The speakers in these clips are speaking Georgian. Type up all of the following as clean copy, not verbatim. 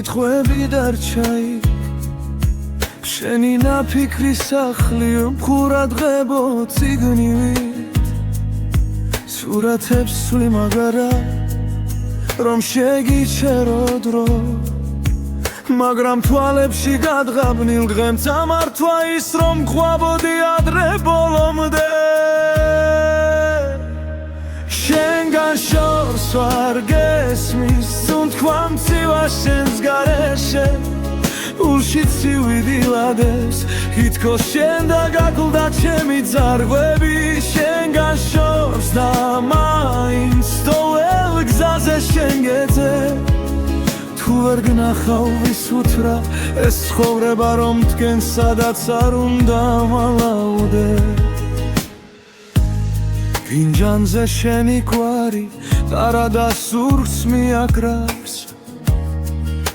სიტყვები დარჩაი შენი ნაფიქრი სახლი მხურად ღებო ციგნივი სურათებს სვი მაგარა რომ შეგიჩერო დრო მაგრამ თვალებში გადღაბნილ დღემ წამართვა ის რომ ყვაბოდი ადრე ბოლომდე შენგან შორს ვარ გესმის სუნთქვა მცივა შენს გარეშე ულში ცივი დილადებს თითქოს შენ დაგაკლდა ჩემი ძარღვები შენგან შორს და მაინც სტოელ გზაზე შენ გეძე თუ ვერ გნახავ ვისუთრა ეს ცხოვრება რომ დგენ სადაც არ უნდა მალავდე ფინჯანზე შენი კვარი ყარადა სურს მიაკრავს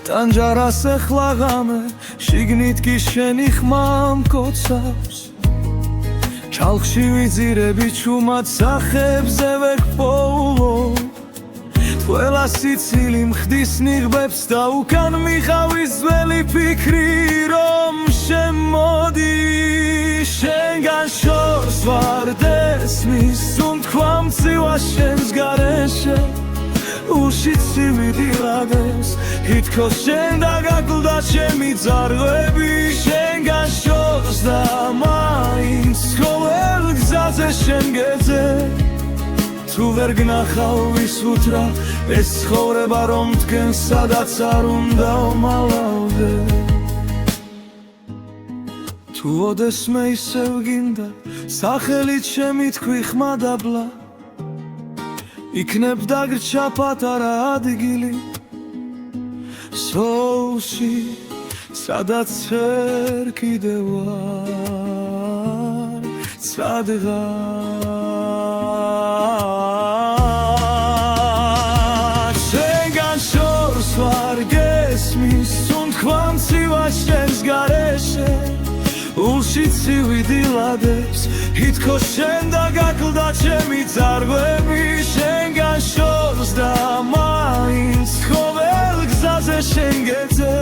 ტანჯარას ეხლა ღამე შიგნით კი შენი ხმა მკოცავს ჩალხში ვიძირები ჩუმად სახებზე ვეკპოულო ყველა სიცილი მხდის ნიღბებს და უკან მიყავის ძველი ფიქრი რომ შემოდი შენგან შორს ვარ დესმის სუნთქვა მცივა შენს გარეშე ულში ცივი დილადებს თითქოს შენ დაგაკლდა ჩემი ძარღვები შენგან შორს და მაინც ყოველ გზაზე შენ გეძე თუ ვერ გნახავ ვისუთრა ეს ცხოვრება რომ დგენ სადაც არ უნდა მალავდე თუ ოდესმე ისევ გინდა სახელით ჩემი თქვი ხმა დაბლა იქნებ დაგრჩა პატარა ადგილი სოულში სადაც ვერ კიდევ ვარ სადღაც შენგან შორს ვარ გესმის სუნთქვა მცივა შენს გარეშე ულში ცივი დილადებს თითქოს შენ დაგაკლდა ჩემი ძარღვები შენგან შორს და მაინც ყოველ გზაზე შენ გეძე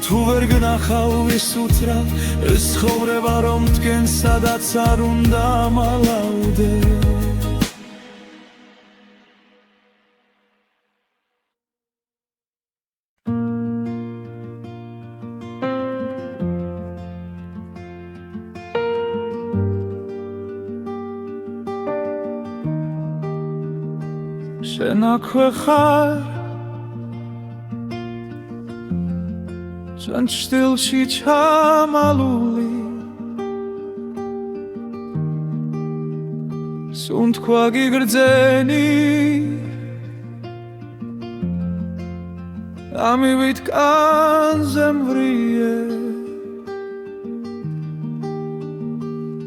თუ ვერ გნახავ ვისუთრა ეს ცხოვრება რომ დგენ სადაც არ უნდა მალავდე შენ აქვე ხარ ჩვენ ჩრდილში ჩამალული სუნთქვა გიგრძენი ამივით კანზე მვრიე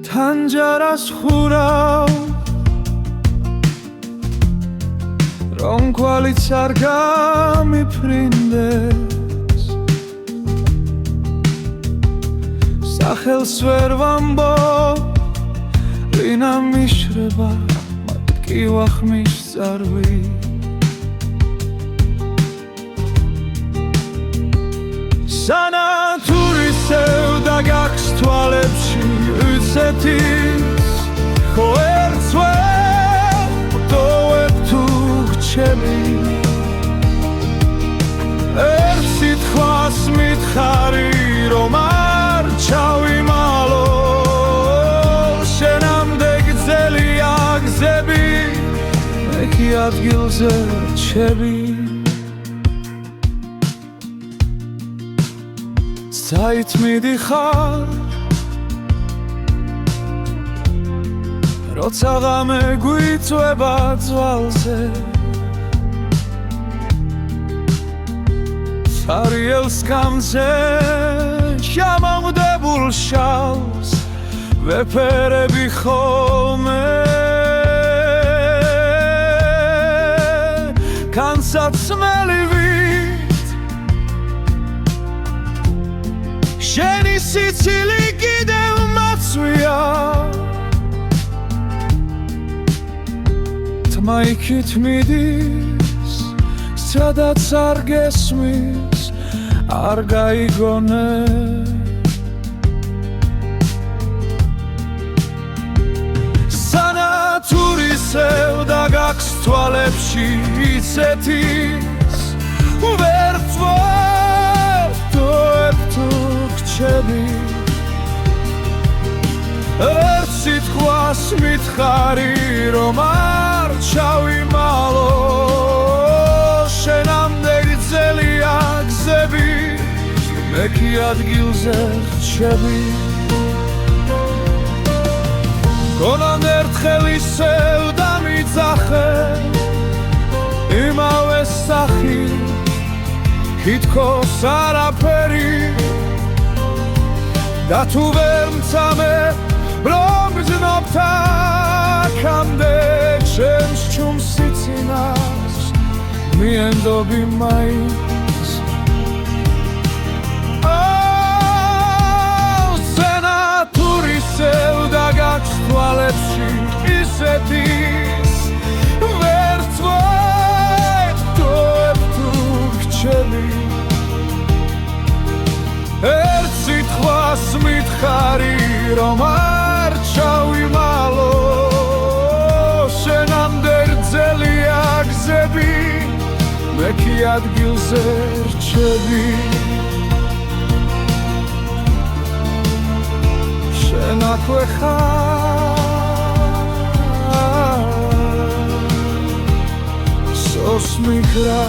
ტანჯარას ხურავ რომ კვალიც არ გამიფრინდეს სახელს ვერ ვამბობ რინა მიშრება მათ კი ვახმის წარვი სანათურისევ დაგაქვს თვალებში უცეთის ხო ერთს ვერ ვტოვებ თუ გრჩები ერთ სიტყვას მითხარი რომ არ ჩავიმალო შენამდე გძელია გზები მე კი ადგილზე რჩები საით მიდიხარ როცა ღამე გვიწვება ძვალზე სარიელს გამზე შემამდებულ შალს ვეფერები ხოლმე განსაცმელივით შენი სიცილი კიდევ მაცვია თმა იქით მიდის სადაც არ გესმის არ გაიგონე სანათურისევ და გაქვს თვალებში ისეთის ვერ წვავ თუ გრჩები ერთ სიტყვას მითხარი რომ არ ჩავიმალო შენამდე გრძელია გზები მე კი ადგილზე რჩები გონან ერთხელ ისევ დამიძახე იმავე სახი თითქოს არაფერი და თუ ვერ მცამე რომ გზნობთ აქამდე ჩემს ჩუმს სიცინას მიენდობი მაინც სენათურისევ და გაქვს თვალებში ისეთის ვერ წვავ თუ გრჩები ერთ სიტყვას მითხარი რომ არ ჩავიმალო შენამდე გრძელია გზები მე კი ადგილზე რჩები შენ აქვე ხარ სოს მიგრა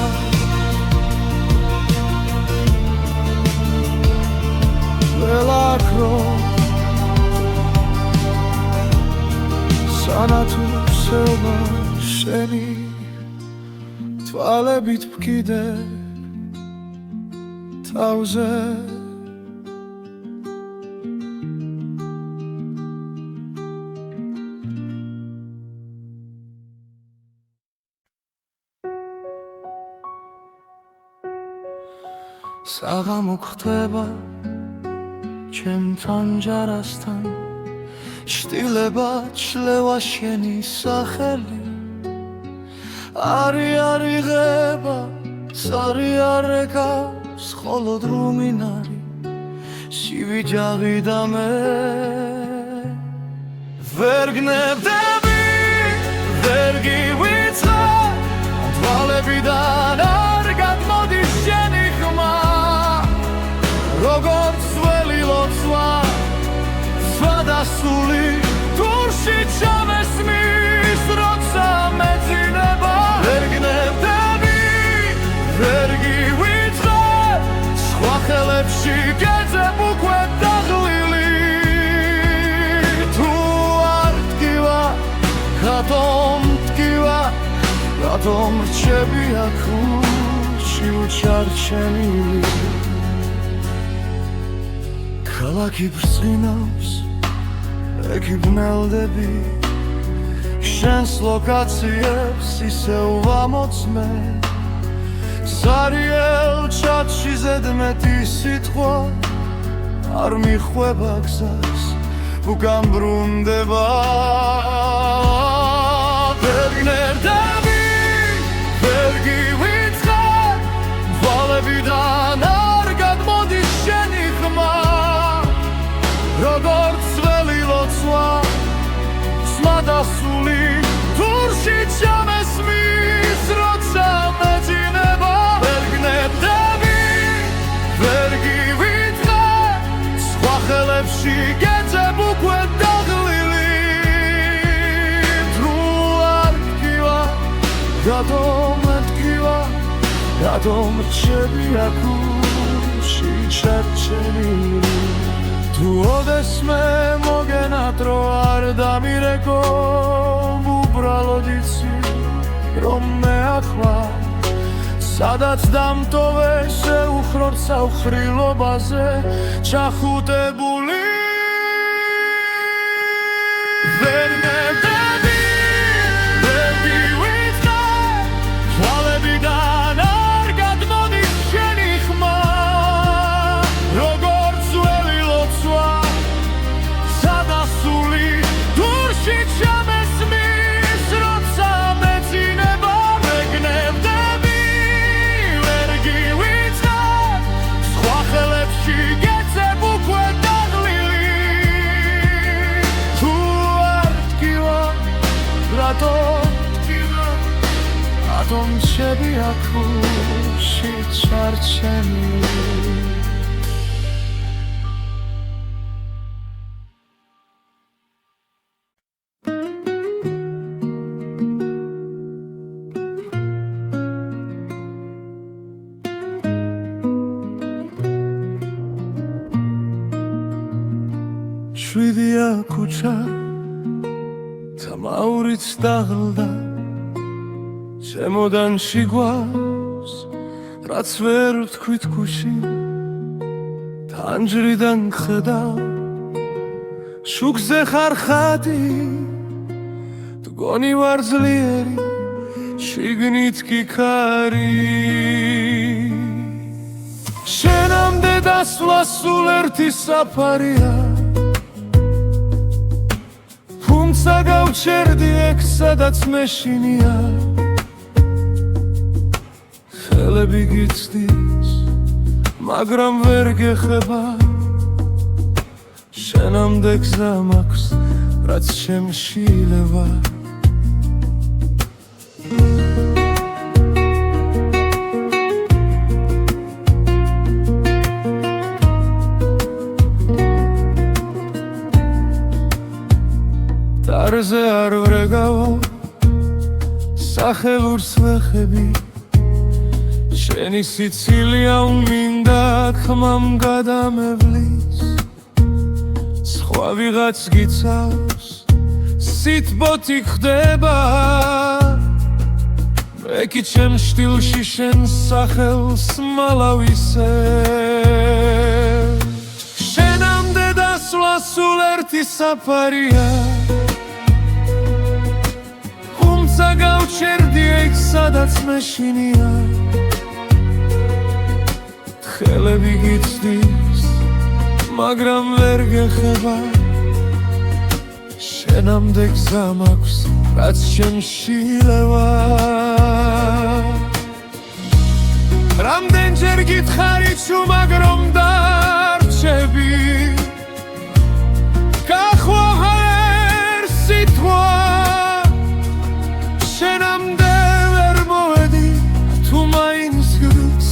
ველაქრო სანათურისევა შენი თვალებით ვკიდე თავზე საღამო გხდება ჩემთან ჯარასთან შტილება ჩლევა შენი სახელი არი არიღება სარი არეკავს ხოლო დრუმინარი სივიჯაღი და მე ვერ გნებდები ვერ გივიწყე თვალებიდან არ გადმოდის შენი ხმა როგორც ველი ლოცვა სვადასული დურში ჩამესმის როცა მეძინება ვერ გნებდები ვერ გივიწყე სხვა ხელებში გეძებ უკვე დაღლილი თუ არ დგივა რატომ დგივა რატომ რჩები აქ უჩი უჩარჩენილი ქალაქი ბრწყინავს ეკი ბნელდები შენს ლოკაციებს ისევ ვამოწმე სარიელ ჩათში ზედმეტი სიტყვა არ მიხვება გზას უკან ბრუნდება ვერ გნებდები ვერ გივიწყე თვალებიდან არ გადმოდის შენი ხმა როგორც ველი ლოცვა სმადასული დურში ჩამესმის როცა მეძინება ვერ გნებდები ვერ გივიწყე სხვა ხელებში გეძებ უკვე დაღლილი თუ არ დგივა რატომ დგივა რატომ რჩები აქ უჩი ჩარჩენილი თუ ოდესმე მოგენატრო არ დამირეკო უბრალოდ იცი რომ მე ახლა სადაც დამტოვე შეუხროდ საუხრილობაზე ჩახუტებული ვერ გნებდები ვერ გივიწყე თვალებიდან არ გადმოდის შენი ხმა როგორც ველი ლოცვა სადასული დურში ჩამესმის როცა მეძინება ვერ გნებდები ვერ გივიწყე რატომ შევი აქუში ჩარჩენილი შვიდია ქუჩა თამაურიც დაღლდა შემოდან შიგავს რაც ვერ ვთქვით ქუში თანჯრიდან ხედავ შუქზე ხარ ხატი მგონი ვარ ძლიერი შიგნით კი ქარი შენამდე დასვლა სულ ერთი საფარია თუმცა გავჩერდი ეგ სადაც მეშინია ხელები გიცდის მაგრამ ვერ გეხება შენამდე გზა მაქვს რაც შემშილება დარზე არ ვრეგავო სახელურს ვეხები შენი სიცილია უმინდა ხმამ გადამევლის სხვა ვიღაც გიცავს სიტბოთი ხდება მე კი ჩემ შტილში შენ სახელს მალავისე შენამდე დასვლა სულ ერთი საფარია გავჩერდი ეგ სადაც მეშინია ხელები გიცდის მაგრამ ვერ გეხება შენამდე გზა მაქვს რაც შემშილება რამდენჯერ გითხარი ჩუმად რომ დარჩები გახვალ ერთ სიტყვა შენამდე ვერ მოვედი თუ მაინც გრძ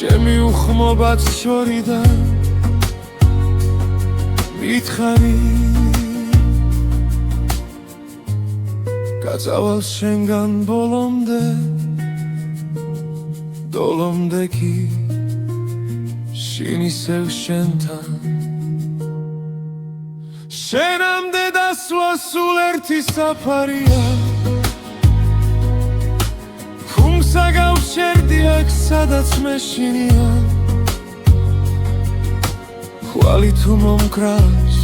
ჩემი უხმობაც შორიდან მითხარი გაწავალ შენგან ბოლომდე დოლომდე კი შინ ისევ შენთან შენამდე დასვლა სულ ერთი საფარია თუმცა გავჩერდი აქ სადაც მეშინია ხვალი თუ მომკრავს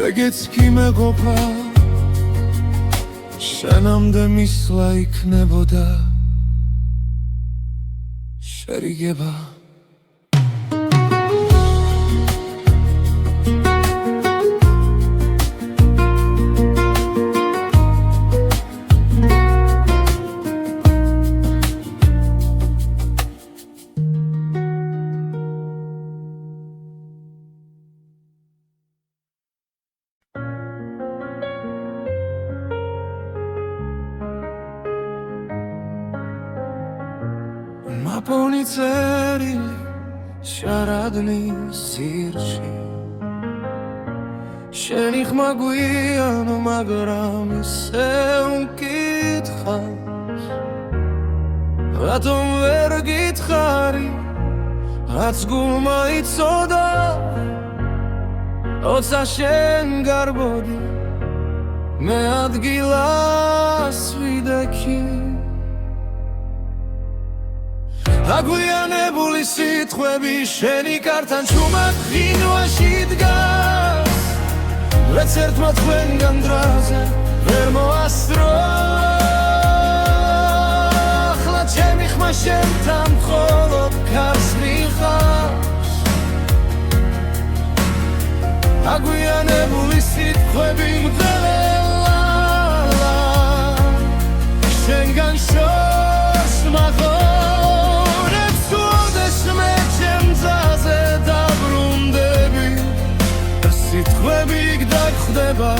ეგეც კი მეყოფა შენამდე მისვლა იქნებოდა შერიგება მაპონი წერილი შარადნის სირში შენი ხმა გვიანო მაგრამ ისე უკითხავს რატომ ვერ გითხარი რაც გულმა იცოდა როცა შენ გარბოდი მე ადგილას ვიდექი აგვიანებული სიტყვები შენი კართან ჩუმად ღინვაში დგას რაც ერთმა თქვენგან დრაზე ვერ მოასწრო ახლა ჩემი ხმა შენთან მხოლოდ ქარს მიხავს აგვიანებული სიტყვები მღელა შენგან შორს მაღო ხდება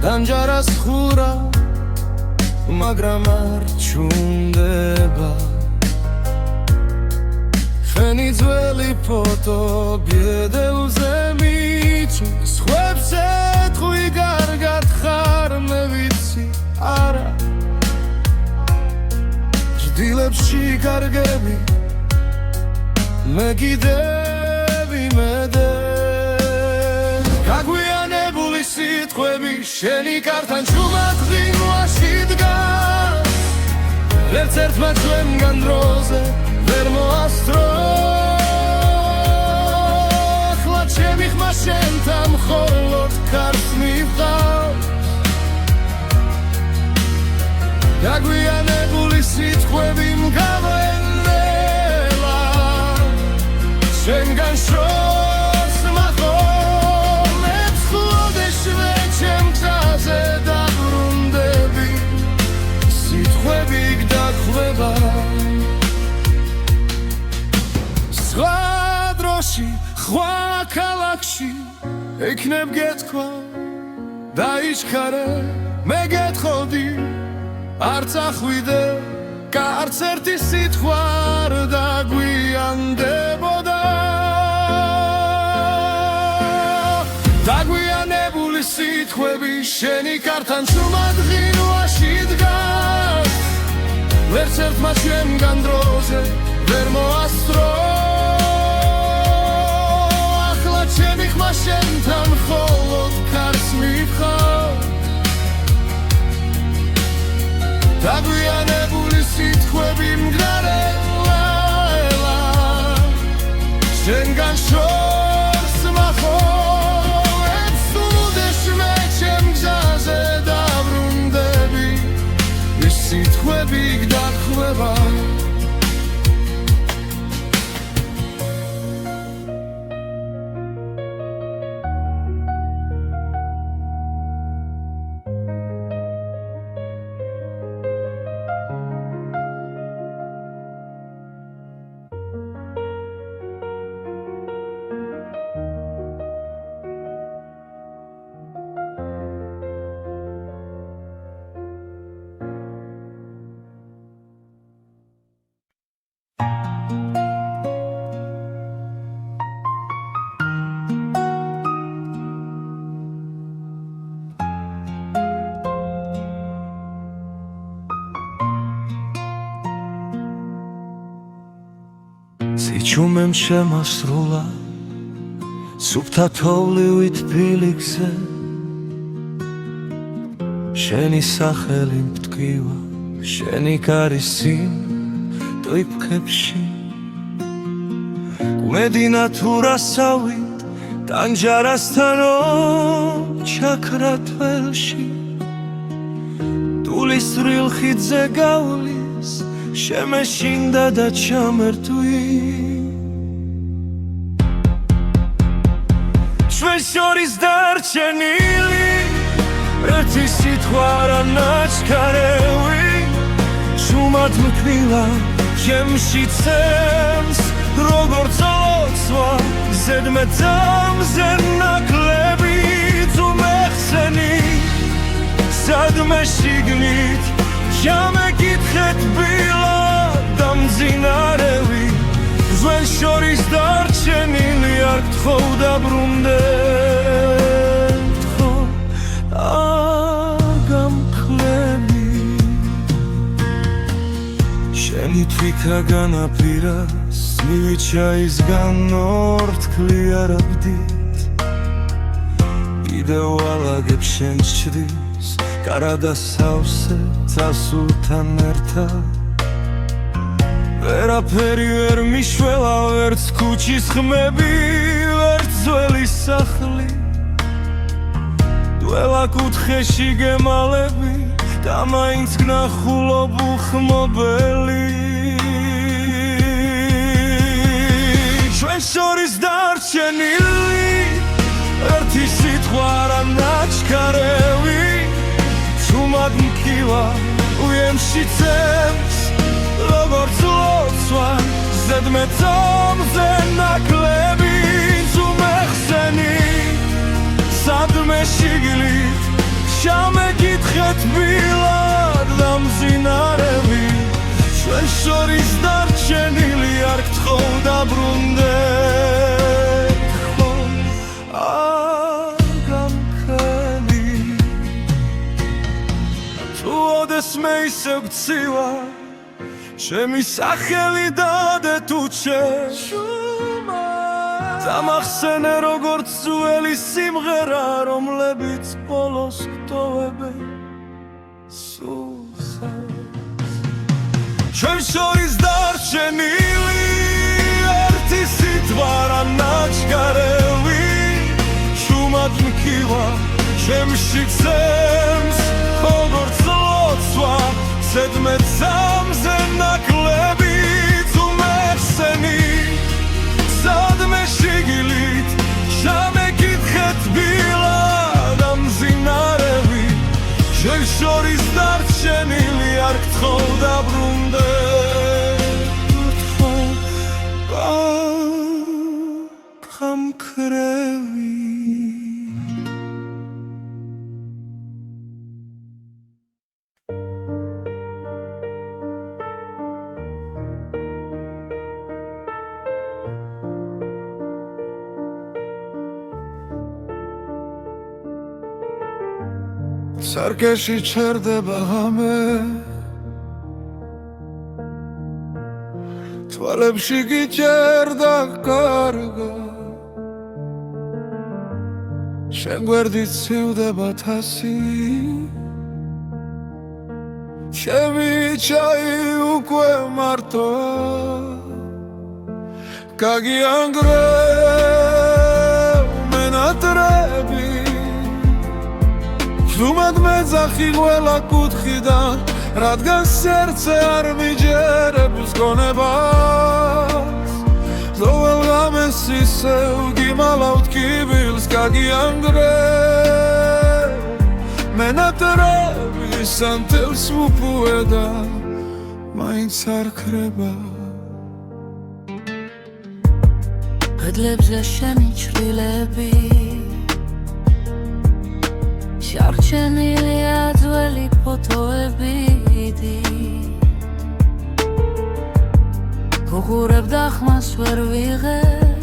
განჯარას ხურა მაგრამ არ ჩუნდება შენი ძველი ფოტო ბედელზე მიჩენს ხვებს ეთხვი კარგად ხარ მე ვიცი არა ჭდილებში კარგები მე კიდევ იმედე გაგვიანებული სიტყვები შენი კართან ჩუმად ღინვაში დგას ვერც ერთმა ჩვენგან დროზე ვერ მოასწრო ახლა ჩემი ხმა შენთან მხოლოდ კარს მივყავს გაგვიანებული სიტყვები მგავენელა შენგან შორს მახოლებს ხლოდეშვე ჩემ გზაზე დაბრუნდები სიტყვები გდახვდება სხვა დროში სხვა ქალაქში ექნებ გეთქვა დაიჩქარე მე გეთხოვდი არ წახვიდე კარც ერთი სიტყვა არ დაგვიანდებოდა დაგვიანებული სიტყვები შენი კართან ჩუმად ღინვაში დგას ვერც ერთმა ჩვენგან დროზე ვერ მოასწრო ახლა ჩემი ხმა შენთან მხოლოდ კარს მივყავს დაგვიანებული სიტყვები მგრარელა შენგან შორს მახოლებს უდეშვე ჩემ გზაზე დაბრუნდები ის სიტყვები გდახვდება სიჩუმემ შემასრულა სუფთა თოვლივით ფილიქზე შენი სახელი მტკივა შენი კარისი ტვიფქებში გუმედინა თუ რასავით ტანჯარასთანო ჩაქრა თველში ტულისრილ ხიდზე გავლის შემეშინდა და ჩამერთვი ჩვენ შორის დარჩენილი ერთი სიტყვა არა ნაჩქარევი ჩუმად მკრილა ჩემში ცემს როგორც ოცვა ზედმეტამზე ნაკლები ძუმეხსენი სადმე შიგნით ჩამეკითხეთ ბილად დამძინარევი ჩვენ შორის დარჩენილი არ გთხოვ დაბრუნდე გთხოვ აგამკლები შენი თვითა განაპირას მივიჩაისგან ორთქლი არაბდით კიდევ ალაგებ შენ ჩრდილს კარადა სავსე წასულთან ერთად ვერაფერი ვერ მიშველა ვერც ქუჩის ხმები ვერც ძველი სახლი დველა კუთხეში გემალები და მაინც გნახულობ უხმობელი ჩვენ შორის დარჩენილი ერთი სიტყვა არა ნაჩქარევი ჩუმად მკივა უემში ცემს როგორც ლოცვა ზედმეტამზე ნაკლები ძუმეხსენი სადმე შიგნით ჩამეკითხეთ ბილად და მძინარები ჩვენ შორის დარჩენილი არ გთხოვ დაბრუნდეთ ხომ არ გამქენი თუ ოდესმე ისევ გცივა ჩემი სახელი დადე თუ შეშუმა დამახსენე როგორც ძველი სიმღერა რომლებიც ბოლოს გტოვებენ სულსაც ჩვენ შორის დარჩენილი ერთი სიტყვა რა ნაჩქარევი შუმად მქივა ჩემში წემს როგორც ლოცვა ზედმე ძამზე ნაკლები თუ მეხსენი სადმე შიგილით შამეკითხეთ ბილა და მძინარები ჩვენ შორის დარჩენილი არ გთხოვ დაბრუნდეთ გთხოვ გამქრევი სარკეში ჩერდება ღამე თვალებში გიჭერდა კარგა შენ გვერდით ცივდება თასი ჩემი ჩაი უკვე მარტოა გაგიანგრევ მენატრები ზუმად მეძახი ყველა კუთხიდან რადგან სერცე არ მიჯერებს გონებას ზოვალ ღამეს ისევ გიმალავთ კიბილს გაგიანგრევ მენატრები სანთელს უპუედა მაინც არ ქრება კედლებზე შენი ჩრდილები შარჩენილია ძველი ფოტოები გუღურებ და ხმას ვერ ვიღებ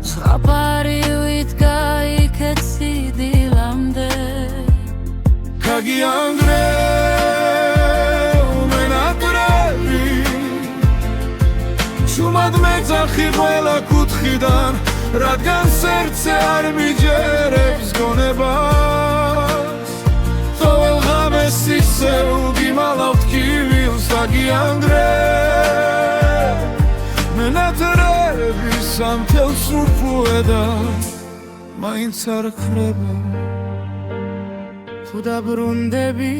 ზღაპარივით გაიქეთ სიდილამდე გაგიანგრევ მენატრები შუმად მეძახი ყველა კუთხიდან რადგან სერცე არ მიჯერებს გონებას ყოველ ღამეს ისევ გიმალავთ კიბილს გაგიანგრევ მენატრები სანთელს უპუედა მაინც არ ქრება თუ დაბრუნდები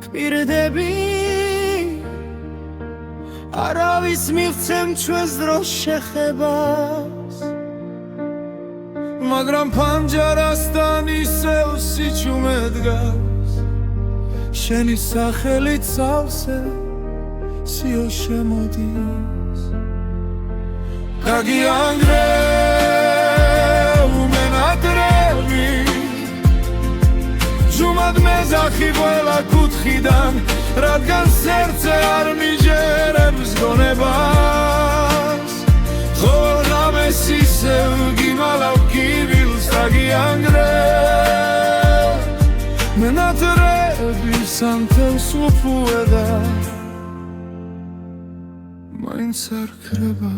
ვპირდები არავის მივცემ ჩვენს დროს შეხებას მაგრამ ფანჯარასთან ისევ სიჩუმე დგას შენი სახელით სავსე სიო შემოდის გაგიანგრევ მენატრები ჟუმად მეძახი ყველა კუთხიდან რადგან სერცე არ მიჯერებს გონებას ყოველ ღამეს ისევ გიმალავ კიბილს გაგიანგრევ მენატრები სანთელს უპუედა მაინც არ ქრება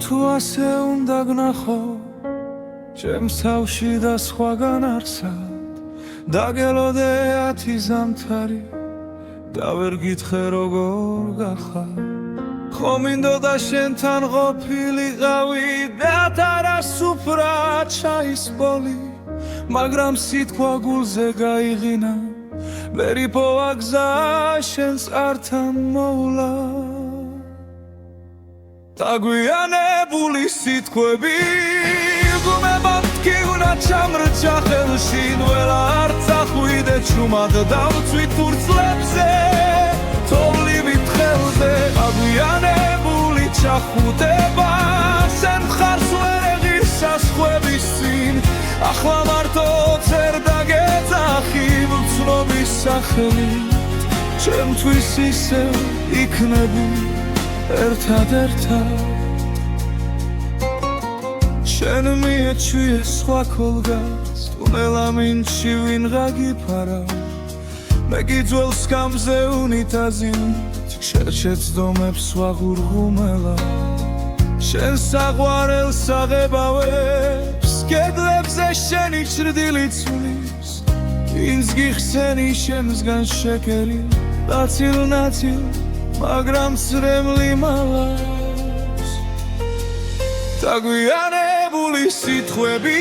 თუ ასე უნდა გნახო ჩემს თავში და სხვაგან არსად დაგელოდე 10 ზამთარი და ვერ გითხრე როგორ გახარ ხო მინდოდა შენთან ყოფილიყავი და თარას უფრა ჩაის ბოლი მაგრამ სიტყვა გულზე გაიღინა ვერი პოვაგზა შენს ართან მოვლა დაგვიანებული სიტყვები უგუმებად გიუნა ჩამრჩა ხელში ნველა არ წახვიდე ჩუმად დავწვით ფურცლებზე თოვლივით ხელზე აგვიანებული ჩახუტება სენ მხარს ვერ ეღირსა სხვების წინ ახლა მარტო წერ დაგეძახი ვცნობის სახელით ჩემთვის ისევ იქნები ერთად შენ მიეჩვიე სხვა ქოლგას ტუნელა მინჩი ვინღა გიფარა მე გიძველს გამზე უნიტაზით შეჩეცდომებს ვაღურღუმელა შენ საყვარელს აღებავებს კედლებზე შენი ჭრდილი ცვლის ვინც გიხსენი შემსგან შეკერი ნაწილ-ნაწილ მაგრამ ცრემლი მალავს დაგვიანებული სიტყვები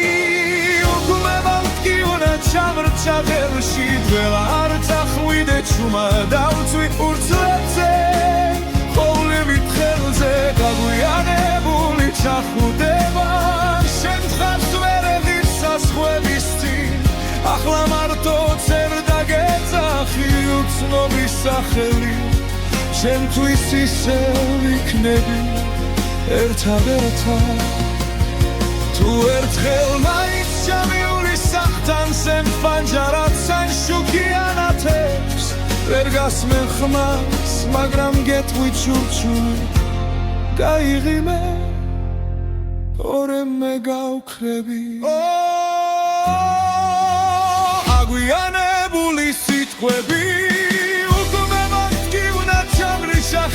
უგუმებად გიუნა ჩამრჩა ხელში დველა არ წახვიდე ჩუმა დავწვი ფურცლებზე ხოვლივით ხელზე დაგვიანებული ჩახუტება შენ მხარს ვერ ეღირსა სხვების წინ ახლა მარტო წერ დაგეძახი უცნობის სახელით ჩემთვის ისევ იქნები ერთად თუ ერთხელ მაინც ჩამიული სახთან სემ ფანჯარად სან შუქიანათებს ვერ გასმენ ხმას მაგრამ გეტყვი ჩურჩული გაიღიმე ორემ მე გავქრები აგვიანებული სიტყვები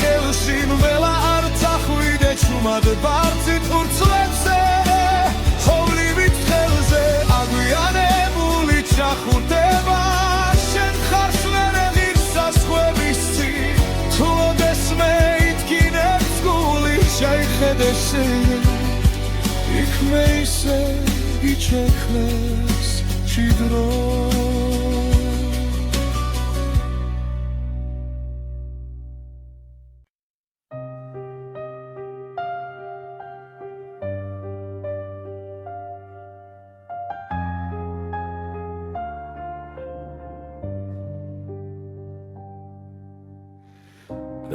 ხელში ნველა არ წახვიდე ჩუმად ბարձით ფურცლებზე ხოვლივით ხელზე აგვიანებული ჩახუტება შენ მხარს ვერ ეღირსა სხვების წინ თუ ოდესმე ითქინებს გული შეიხედე შენ იქ მე ისე იჩექლეს ჭიდრო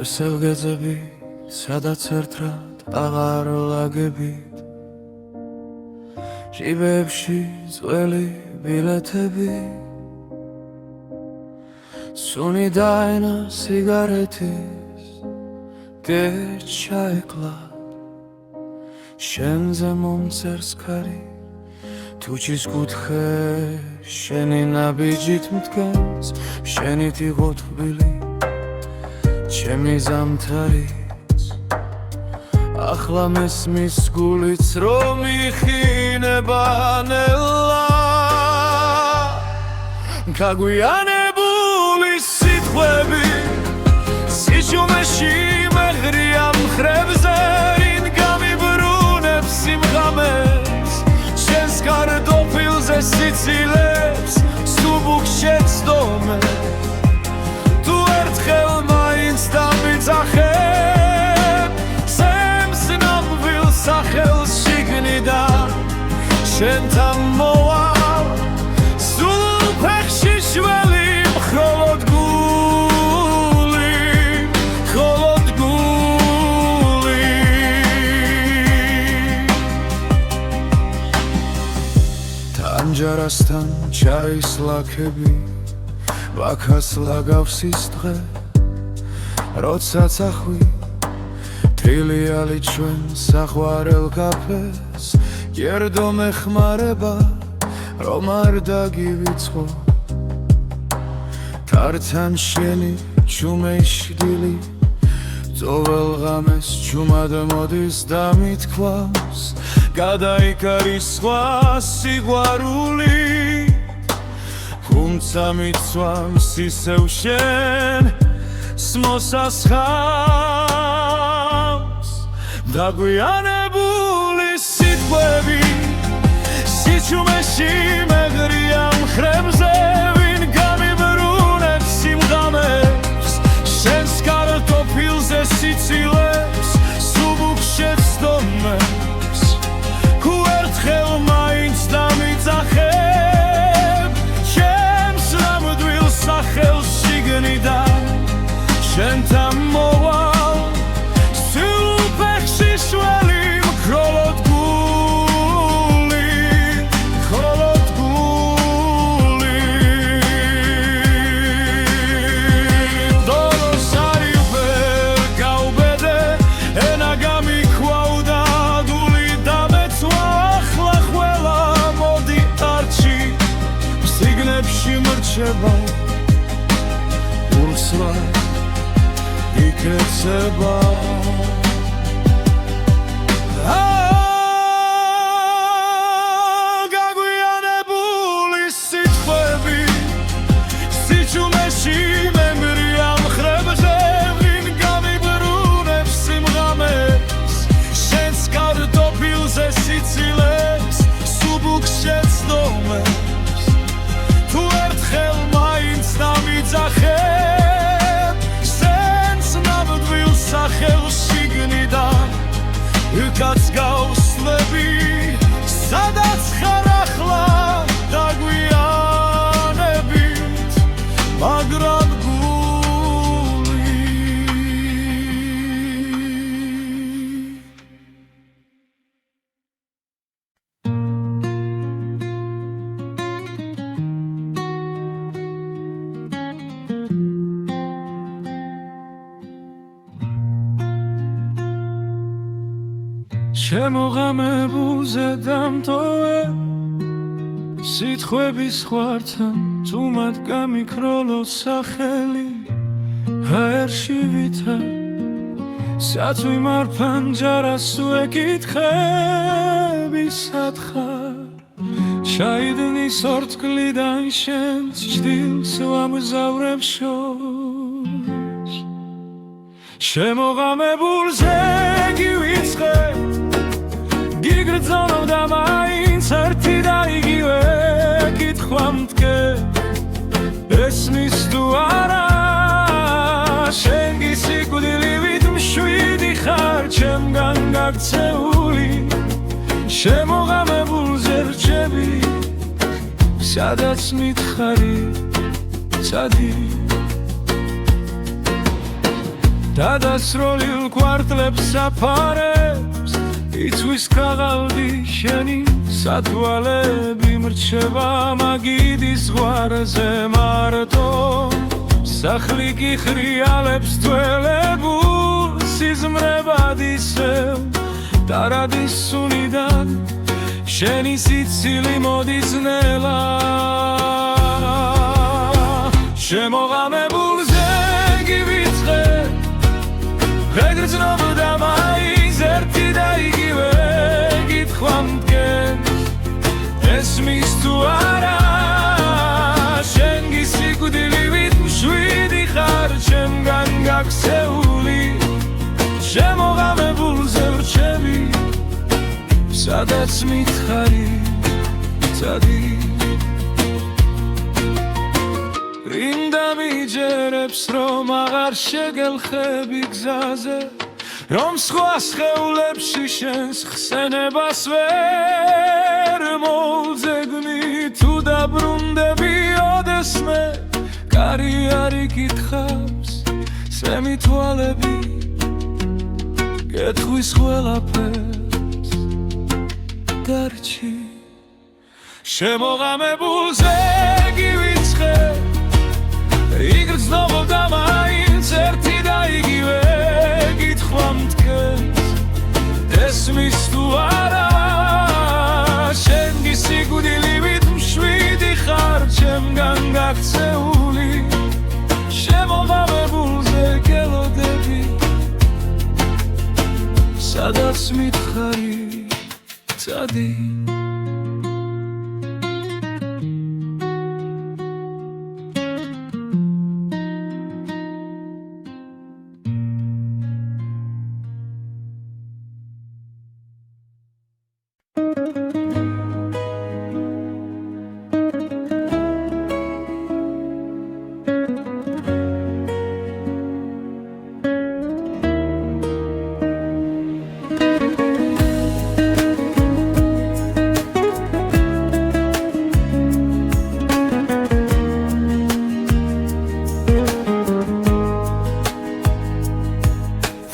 სევგეძები სადაც ერთად აღარ ლაგებით ჟიბებში წველი ბილეთები სუნი დაენა სიგარეთის გეჩაეკლა შენზე მომწერს ქარი თუჩის კუთხე შენი ნაბიჯით მდგას შენით იყო თბილი ჩემი ზამთარიც ახლა მესმის გულიც რომ იხინება ნელა გაგვიანებული სიტყვები სიჩუმეში მეღრია მხრებზე ვინ გამიბრუნებს სიმღამეს შენს კარტოფილზე სიცილებს სუბუქ შეცდომებს თუ ერთხელ მაინც დამიძახებ სემს ნამვილ სახელს შიგნიდან შენთან მოვალ სულ ფეხში შველი მხოლოდ გული თანჯარასთან ჩაის ლაქები ვაქას ლაგავს ის დღე როცა წახვი თრილიალი ჩვენ საყვარელ კაფეს გერდო მეხმარება რომ არ დაგივიწყო თართან შენი ჩუმეშდილი ძოվել ღამეს ჩუმად მოდის და მithქვავს გადაიკარის სხვა სიყვარული თუმცა მიცვამს ისევ შენ მოსასხამს დაგვიანებული სიტყვები სიჩუმეში მეღრია მხრებზე ვინ გამიბრუნებს სიმღამებს შენს კარტოფილზე სიცილებს სუბუქ შეცდომებს თუ ერთხელ მრჩება ურსლა იქეცება გაგვიანებული სიტყვები სიჩუმეში მემრია მხრებზე ვინ გამიბრუნებს სიმღამეს შენს კარტოფილზე სიცილეს სუბუქს შეცდომებს თუ ერთხელ მაინც დამიძახებ სენს ნამდვილ სახელს შიგნიდან უკაც გავსვლები სადაც ხარ ახლა დაგვიანებით მაგრამ გული შემოღამებულზე დამტოვე სიტყვების ხვართან თუ მათ გამიქროლოს სახელი ჰაერში ვითა სათვი მარფანჯარას ვეკითხები სათხარ ჩაიდნის ორთქლიდან შენს ჭდილს ვამგზავრებ შორს შემოღამებულზე გივიწყე გიგრძნობ და მაინც ერთი და იგივე კითხვა მდგებ ესმის თუ არა შენ გისიკვდილივით მშვიდი ხარ ჩემგან გაქცეული შემოღამებულზე რჩები სადაც მითხარი ცადი დადასროლილ კვარტლებს საფარებს იცვის ქაღალდი შენი სათვალები მრჩება მაგიდის ზღვარზე მარტო სახლი კი ხრიალებს თველებულ სიზმრებად ისევ დარადის სუნიდან შენი სიცილი მოდის ნელა შემოღამებულზე გივიწყე ვეგრძნობ და მაინც ერთი და იგივე კითხვა მდგენს ესმის თუ არა შენ გისიკვდილივით მშვიდი ხარ ჩემგან გაქცეული შემოღამებულზე ვრჩები სადაც მითხარი ცადი რინდა მიჯერებს რომ აღარ შეგელხები გზაზე რომ სხვა სხეულებში შენს ხსენებას ვერ მოვძებნი თუ დაბრუნდები ოდესმე კარიერი კითხავს სემი თვალები კითხვის ყველაფერს დარჩი შემოღამებულზე გივიწყე იგრძნობ და მაინც ერთი და იგივე კითხვა მდგენს ესმის თუ არა შენ გისიკვდილივით მშვიდი ხარ ჩემგან გაქცეული შემოღამებულზე გელოდები სადაც მითხარი ცადი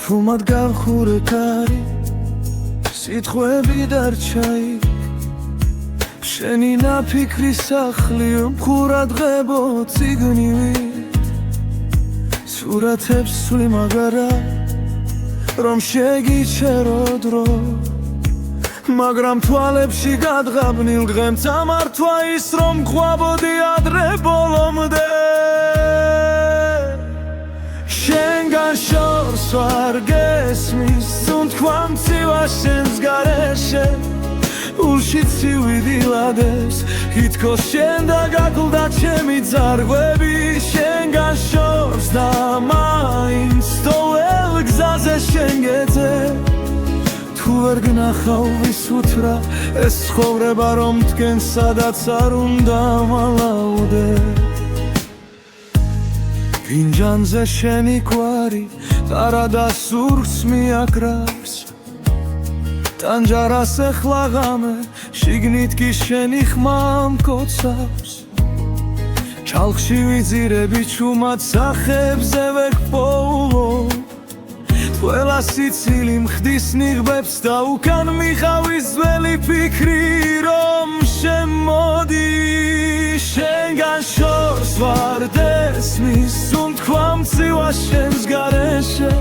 ფუმად გავხურე კარი სიტყვები დარჩაი შენი ნაფიქრი სახლი მხურადღებო ციგნივით სურათებს სვი მაგარა რომ შეგიჩერო დრო მაგრამ თვალებში გადღაბნილ დღემ წამართვა ის რომ ყვაბოდი ადრე ბოლომდე შენგან შორს ვარ გესმის თუნთქვა მცივა შენს გარეშე ულში ცივი დილადეს ითქოს შენ და გაკლდა ჩემი ძარღვები შენგან შორს და მაინც თოვლ გზაზე შენ გეძე თუ ვერ გნახავ ვისუთრა ეს ცხოვრება რომ თქვენ სადაც არ უნდა მალავდე ფინჯანზე შენი კვარი ტარა და სურს მიაკრავს ტანჯარას ეხლა ღამე შიგნით კი შენი ხმა მკოცავს ჩალხში ვიძირები ჩუმად სახებზე ვეკპოულო ყველა სიცილი მხდის ნიღბებს და უკან მიხავის ძველი ფიქრი რომ შემოდი შენგან შორს ვარ დესმის თუნთქვა მცივა შენს გარეშე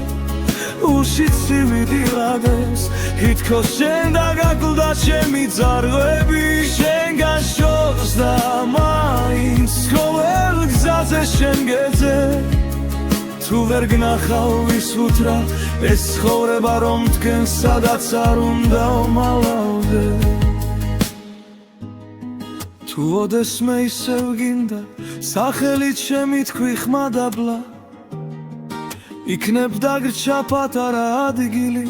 ულში ცივი დილადეს ითქოს შენ და გაკლდა ჩემი ძარღვები შენგან შორს და მაინც ყოველ გზაზე შენ გეძე თუ ვერ გნახავ ვისუთრა ეს ცხოვრება რომ თქვენ სადაც არ უნდა მალავდე თუ ოდესმე ისევ გინდა სახელით შემითქვი ხმადაბლა იქნებ დაგრჩა პატარა ადგილი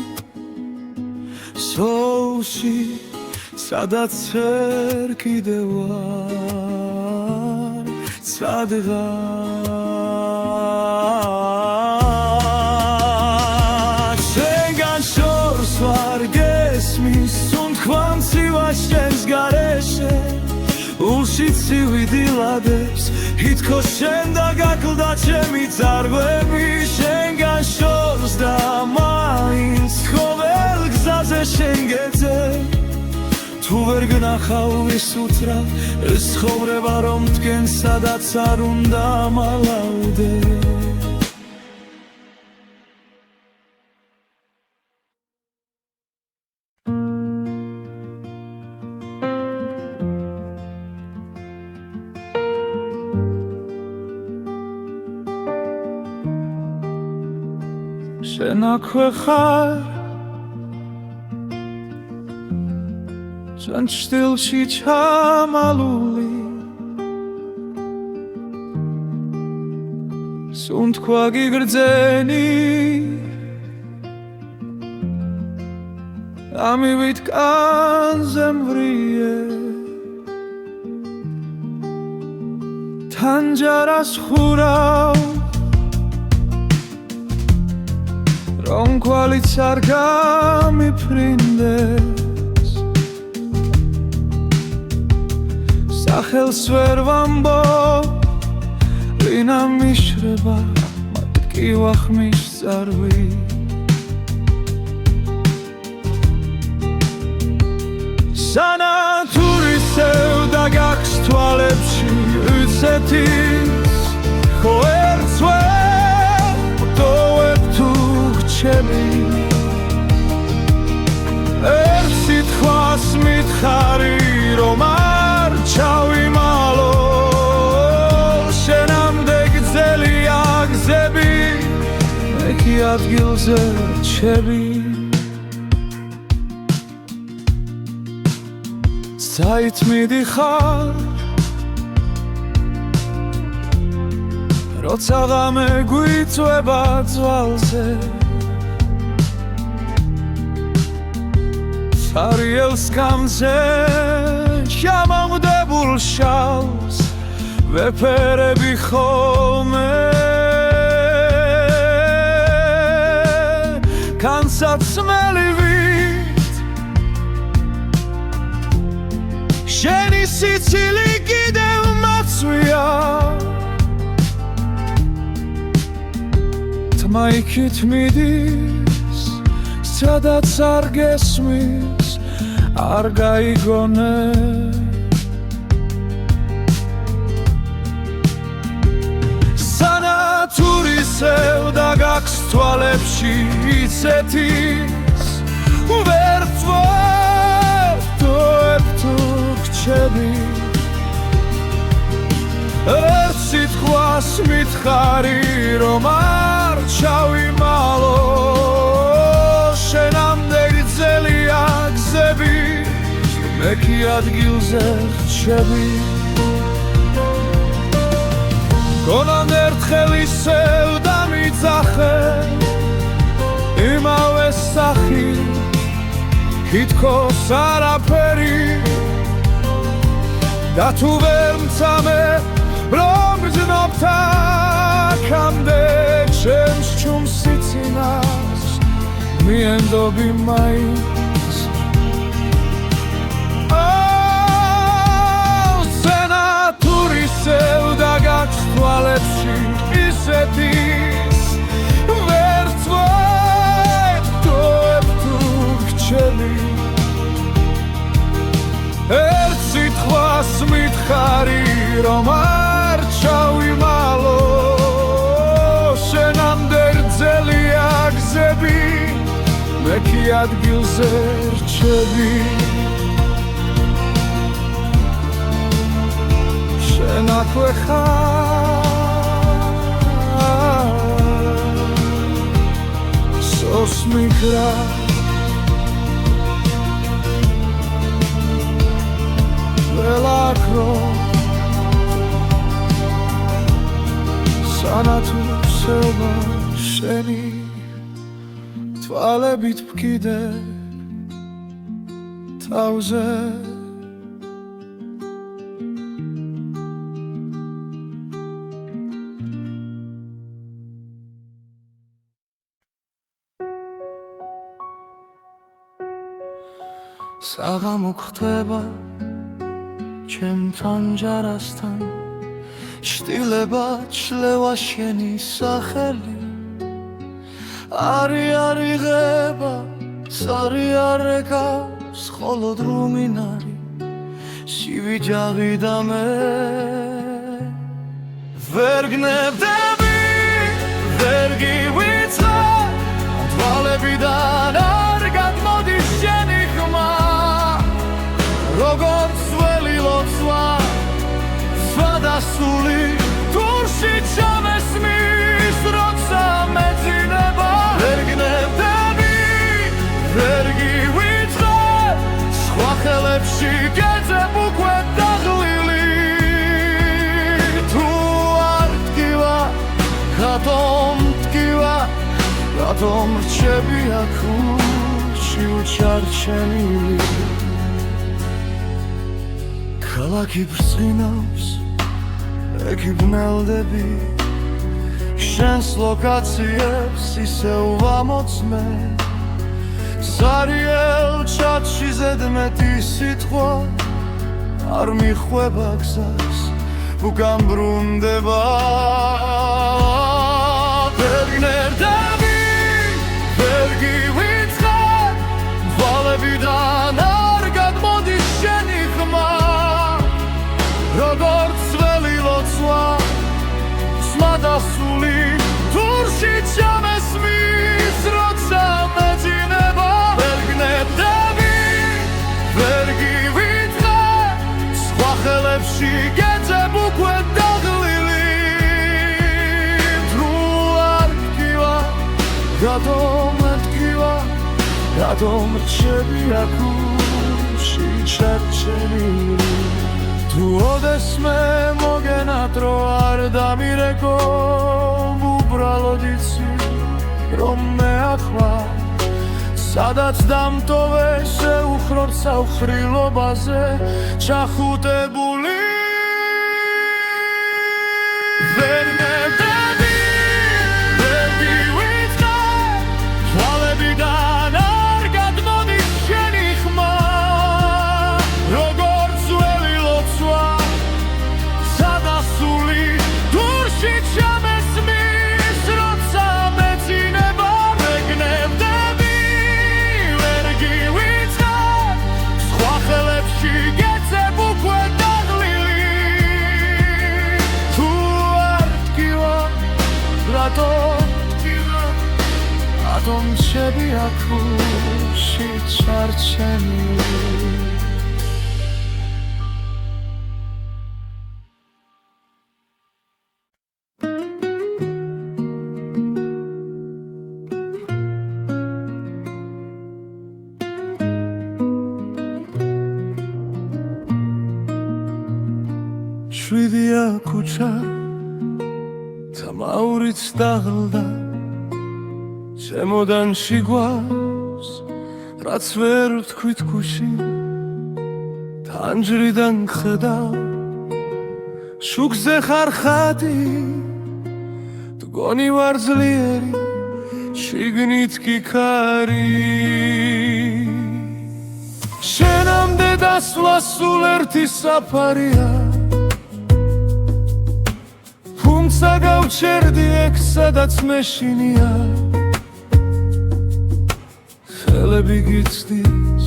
სოულში სადაც ვერ კიდევ ვარ სადღაც შენგან შორს ვარ გესმის თუნთქვა მცივა შენს გარეშე ულში ცივი დილადეს ითქოს შენ და გაკლდა ჩემი ძარღვები შენგან შორს და მაინც ყოველ გზაზე შენ გეძე თუ ვერ გნახავ ვისუთრა ეს ცხოვრება რომ თქვენ სადაც არ უნდა მალავდე შენ აქვე ხარ ჩვენ ჩრდილში ჩამალული სუნთქვა გიგრძენი ამივით კანზე მვრიე თანჯარას ხურავ რომ კვალიც არ გამიფრინდეს სახელს ვერ ვამბობ ვინა მიშრება მათ კი ვახმის ზარვი სანათურისევ და გაქვს თვალებში უცეთის ხო ერთს ვერ ვტოვებ თუ გრჩები ერთ სიტყვას მითხარი რომ არ ჩავიმალო შენამდე გძელია გზები მე კი ადგილზე რჩები საით მიდიხარ როცა ღამე გვიწვება ძვალზე სარიელს გამზე შემომდებულ შალს ვეფერები ხოლმე განსაცმელივით შენი სიცილი კიდევ მაცვია თმა იქით მიდის სადაც არ გესმის არ გაიგონე სანათურისევ და გაქვს თვალებში იცეთის ვერც ვარ რჩები ერთ სიტყვას მითხარი რომ არ ჩავიმალო შენამდე გრძელია გზები მე კი ადგილზე რჩები გონან ერთხელ ისევ დამიძახე იმავე სახი თითქოს არაფერი და თუ ვერ მცამე რომ გრძნობ აქამდე ჩემს ჩუმს სიცინას მიენდობი მაინც სენატურისევ და გაქვს თვალებში ისეთის ვერ წვეთ ტოებ თუ გრჩები ერთ სიტყვას მითხარი რომ არ ჩავიმალო შენამდე გრძელია გზები მე კი ადგილზე რჩები შენ აქვე ხარ სოსმიგრა ველაქრო სანათუ სევა შენი თვალებით ვკიდე თავზე საღამო გხვდება ჩემთან ჯარასთან შტილება ჩლევა შენი სახელი არი არიღება სარი არეკავს ხოლო დრუმინარი სივიჯაღი და მე ვერ გნებდები ვერ გივიწყე თვალებიდან არ გადმოდის შენი ხმა როგორც ველი ლოცვა სვადასული თურში ჩამესმის როცა მეძინება ვერ გნებდები ვერ გივიწყე სხვა ხელებში გეძებ უკვე დაღლილი თუ არ ტკივა რატომ რჩები აქ ურჩი უჩარჩენილი ქალაქი ბრწყინავს ექი ბნელდები შენს ლოკაციებს ისევ ვამოწმე ზარიელ ჩათში ზედმეტი სიტყვა არ მიხვება გზას უკან ბრუნდება ვერ გნებდები ვერ გივიწყე თვალებიდან არ გადმოდის შენი ხმა როგორც ველი ლოცვა სმადასული თურში ჩამესმის როცა მეძინება ვერ გნებდები ვერ გივიწყე სხვა ხელებში გეძებ უკვე დაღლილი თუ არ ტკივა რატომ რჩები აქ ურჩი ჩარჩენილი თუ ოდესმე მოგენათ რო არ დამირეკო უბრალოდ იცი რომ მე ახლა სადაც დამტოვე შეუხროდ საუხრილობაზე ჩახუტებული ვერ მევდები ვერ გივიწყე თვალებიდან არ გადმოდის შენი ხმა როგორც ველი ლოცვა სადასული თურში ჩამესმის როცა მეძინება ვერ გნებდები ვერ გივიწყე სხვა ხელებში გეძებ უკვე დაღლილი თუ არ ტკივა რატომ რჩები აქ ურჩი ჩარჩენილი დაგუშა და მაურიც დაღლდა შემოდანში გვავს რაც ვერ ვთქვით გუში თანჯრიდან ხედავ შუქზე ხარ ხატი დგონი ვარ ძლიერი შიგნით კი ქარი შენამდე დასვლა სულ ერთი საფარია თუმცა გავჩერდი ეგ სადაც მეშინია ხელები გიცდის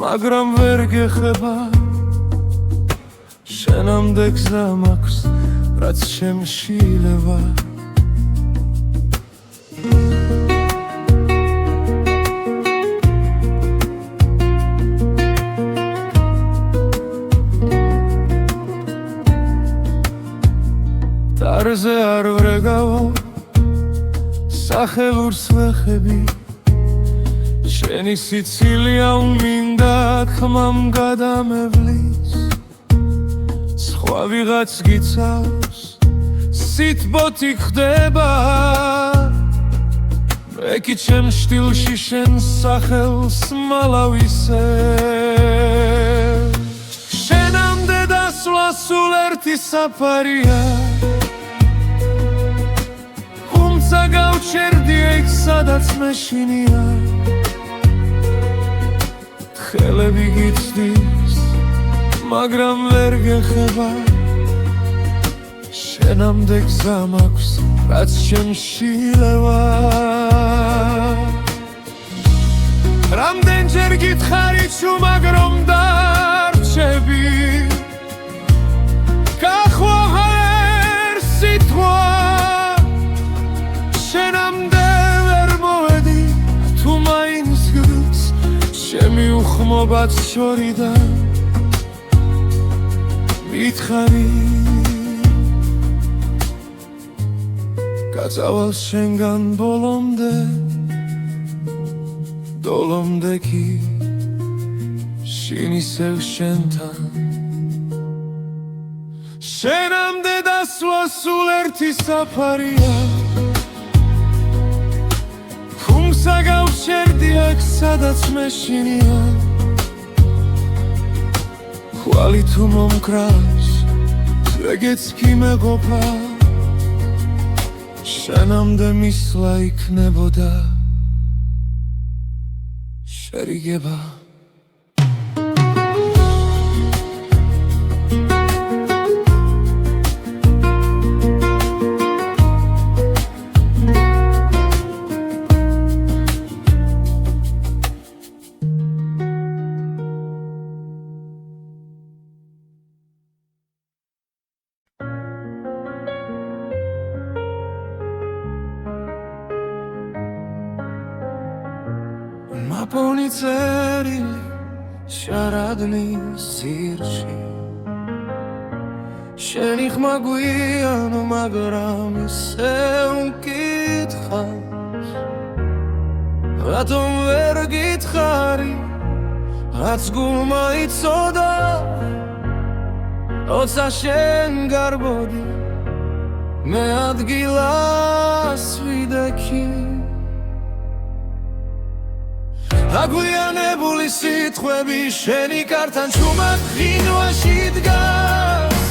მაგრამ ვერ გეხება შენამდე გზა მაქვს რაც შემშილება დარზე არ ვრეგავო სახეურს ვეხები შენი სიცილია უმინდა ხმამ გადამევლის სხვა ვიღაც გიცავს სიტბოთი ხდება მე კი ჩემ შტილში შენ სახელს მალავისე შენამდე დასვლა სულ ერთი საფარია თუმცა გავჩერდი ეგ სადაც მეშინია ხელები გიცდის მაგრამ ვერ გეხება შენამდე გზა მაქვს რაც შემშილება რამდენჯერ გითხარი ჩუმად რომ დარჩები გახვაღა ვერ სიტყვა შენამდე ვერ მოვედი თუ მაინც გგს შემიუხმობაც შორიდან მითხარი გაწავალ შენგან ბოლომდე დოლომდე კი შინ ისევ შენთან შენამდე დასვლა სულ ერთი საფარია თუმცა გავჩერდი აქ სადაც მეშინია ხვალი თუ მომკრავს ეგეც კი მეყოფა შენამდე მისვლა იქნებოდა შერიგება მაპონი წერილი შარადნის ძირში შენი ხმა გვიანო მაგრამ ისე უკითხავს რატომ ვერ გითხარი რაც გულმა იცოდა როცა შენ გარბოდი მე ადგილას ვიდექი აგვიანებული სიტყვები შენი კართან ჩუმად ხინვაში დგას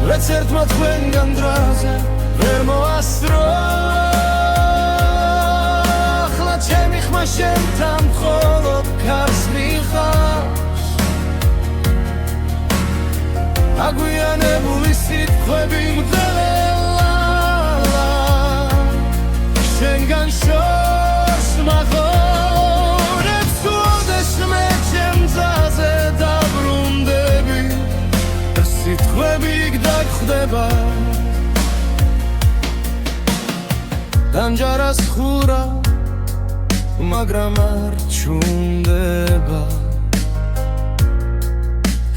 რაც ერთმა თქვენგან დრაზე ვერ მოასწრო ახლა ჩემი ხმა შენთან მხოლოდ ქარს მიხავს აგვიანებული სიტყვები მძელა შენგან შორს მაღო ხდება დამჯარას ხურა მაგრამ არ ჩუნდება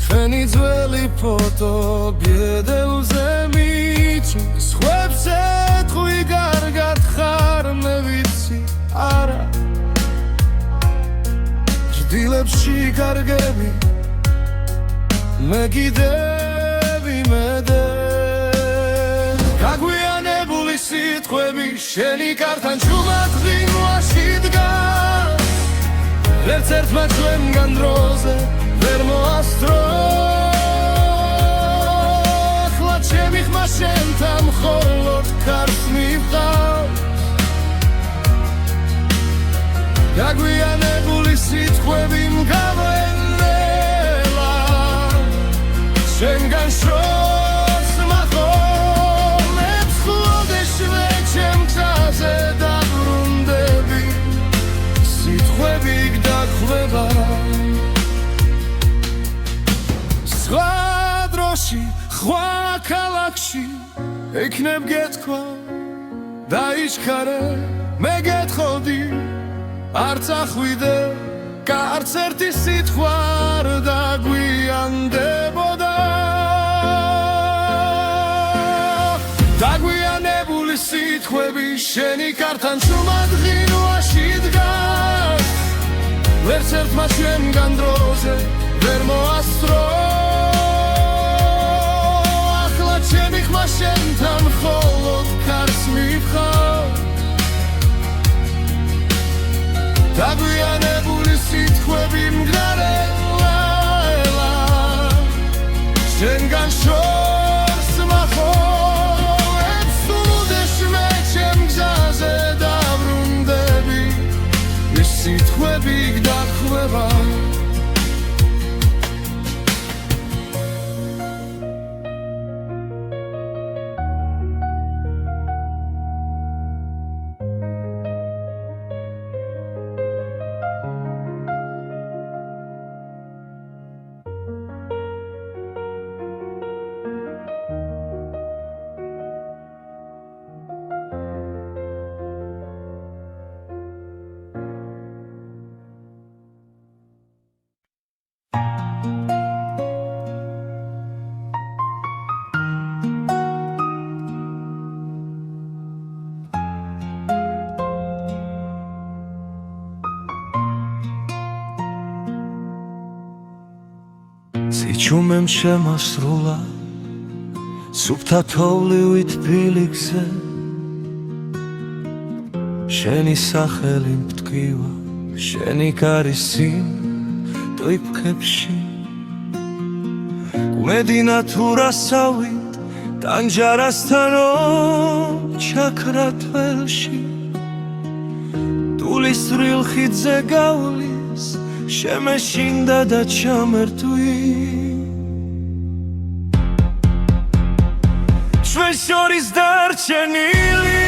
შენი ძველი ფოტო ბედელზე მიჩნს ხვებს ეთხვი კარგად ხარ მე ვიცი არა ჭდილებში კარგები მე კიდევ იმედები დაგვიანებული სიტყვები შენი კართან ჩუმად ღინვაში დგას ვერც ერთმა ჩვენგან დროზე ვერ მოასწრო ახლა ჩემი ხმა შენთან მხოლოდ კარს მივყავს დაგვიანებული სიტყვები მგავრელა შენგან შორს მახოლებს ხლოდეშვე ჩემ გზაზე დაბრუნდები სიტყვები გდახვდება სხვა დროში სხვა ქალაქში ექნებ გეთქვა დაიჩქარე მე გეთხოვდი არ წახვიდე კარც ერთი სიტყვა არ დაგვიანდებოდა დაგვიანებული სიტყვები შენი კართან ჩუმად ღინვაში დგას ვერც ერთმა ჩვენგან დროზე ვერ მოასწრო ახლა ჩემი ხმა შენთან მხოლოდ კარს მივყავს დაგვიანებული სიტყვები მგზარელა შენგან შორს მახოლებს უდეშვე ჩემ გზაზე დაბრუნდები ეს სიტყვები გდახვდება სიჩუმემ შემასრულა სუფთა თოვლივით ფილიქზე შენი სახელი მტკივა შენი კარისი ტვიფქებში გუმედინა თუ რასავით ტანჯარასთანო ჩაქრა თველში ტულისრილ ხიდზე გავლის შემეშინდა და ჩამერთვი ჩვენ შორის დარჩენილი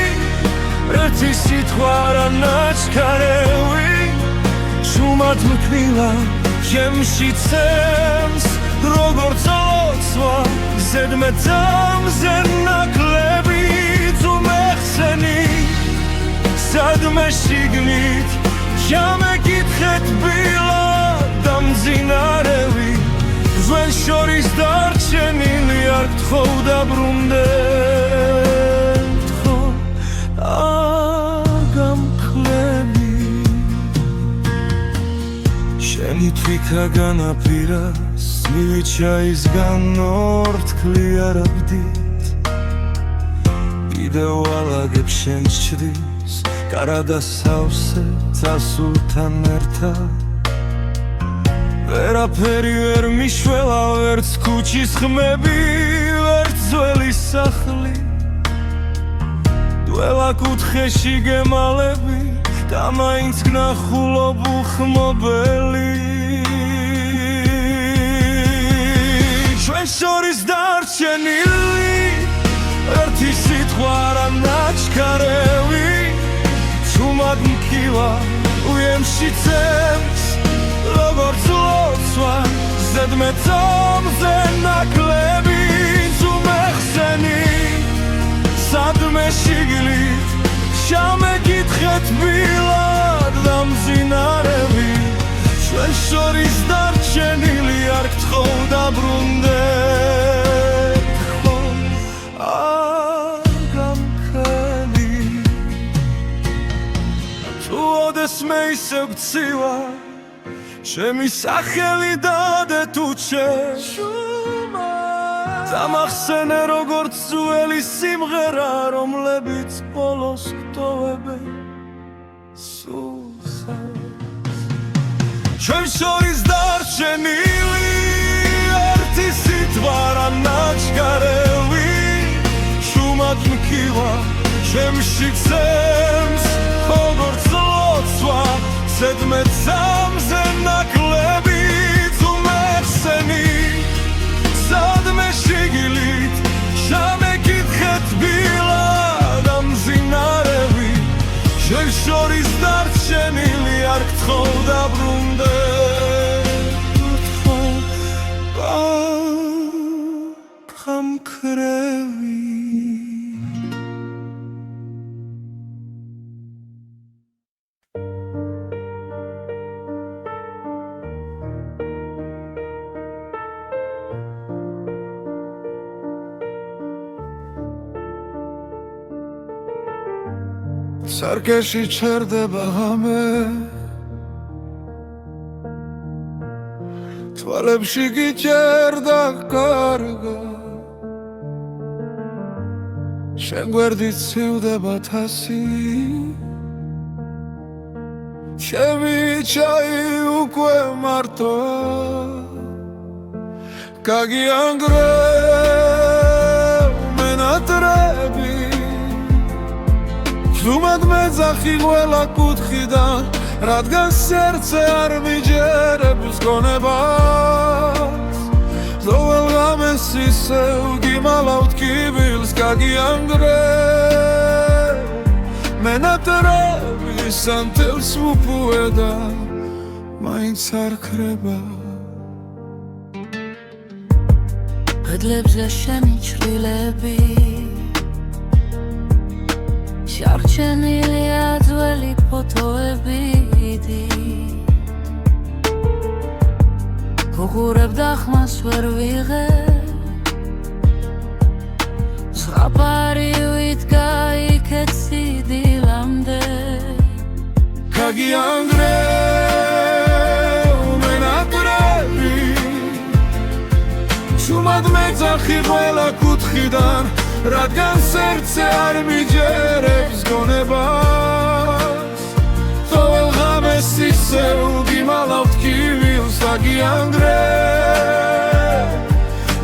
ერთი სიტყვა არა ნაჩქარევი ჩუმად მქვილა ჩემში ცემს როგორც ლოცვა ზედმეტამზე ნაკლები თუ მეხსენი სადმე შიგნით ჩამეკითხეთ ბილად დამძინარევი ჩვენ შორის დარჩენილი არ გთხოვ დაბრუნდე გთხოვ გამკლები შენი თვითა განაპირას მივიჩაისგან ორთქლი არაბდით კიდევ ალაგებ შენს ჩრდილს კარადა სავსე წასულთან ერთად ვერაფერი ვერ მიშველა ვერც ქუჩის ხმები ვერც ძველი სახლი დველა კუთხეში გემალები და მაინც გნახულობ უხმობელი ჩვენ შორის დარჩენილი ერთი სიტყვა არა ნაჩქარევი ჩუმად მქივა უემში ცემს როგორც ლოცვა ზედმეტამზე ნაკლები თუ მეხსენი სადმე შიგნით ჩამეკითხეთ ბილად დამძინარევი ჩვენ შორის დარჩენილი არ გთხოვ დაბრუნდე მე ისე გცივა ჩემი სახელი დადე თუ ჩე დამახსენე როგორც ძველი სიმღერა რომლებიც ბოლოს გტოვებენ სულსაც ჩვენ შორის დარჩენილი ერთი სიტყვა რა ნაჩქარევი შუმად მკივა ჩემში გზემს როგორც ლოცვა ზედმეტ სამზე ნაკლები ძუმეხსენი სადმე შიგილით შამეკითხეთ ბილად ამზინარები ჩვენ შორის დარჩენილი არ გთხოვ დაბრუნდე ხამქრევი სარკეში ჩერდება ღამე თვალებში გიჭერდა კარგა შენ გვერდით ცივდება თასი ჩემი ჩაი უკვე მარტოა გაგიანგრევ მენატრები ზუმად მეძახი ყველა კუთხიდან რადგან სერცე არ მიჯერებს გონებას ყოველ ღამეს ისევ გიმალავთ კიბილს გაგიანგრევ მენატრები სანთელს უპუე და მაინც არ ქრება კედლებზე შენი ჩრილები შარჩენილია ძველი ფოტოები გუღურებ და ხმას ვერ ვიღებ ზღაპარი ვიდგა იქეთ სიდილამდე გაგიანგრევ მენატრები შუმად მეძახი ყველა კუთხიდან რადგან სერცე არ მიჯერებს გონებას ყოველ ღამეს ისევ გიმალავთ კიბილს გაგიანგრევ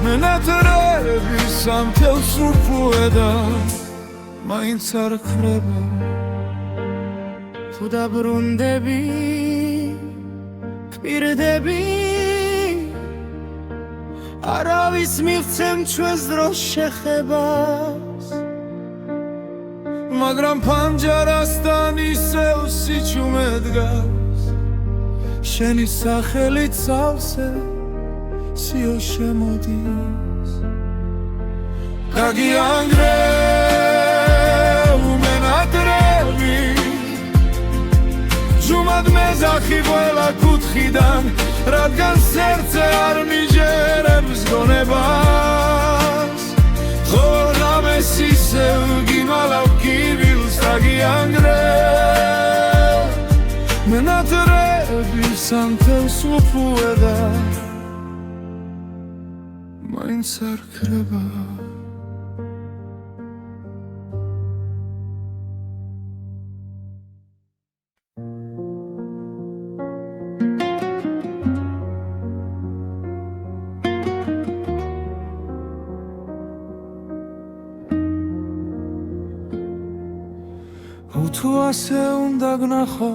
მენატრები სამთელს უპუე და მაინც არ ქრება თუ დაბრუნდები გპირდები არავის მივცემ ჩვენს დროს შეხებას მაგრამ ფანჯარასთან ისევ სიჩუმე დგას შენი სახელით სავსე სიო შემოდის გაგიანგრევ მენატრები ჟუმად მეძახი ყველა კუთხიდან რადგან სერცე არ მიჯერებს გონებას ყოველ ღამეს ისევ გიმალავ კიბილს გაგიანგრევ მენატრები სანთელს უპუე და მაინც არ ქრება თუ ასე უნდა გნახო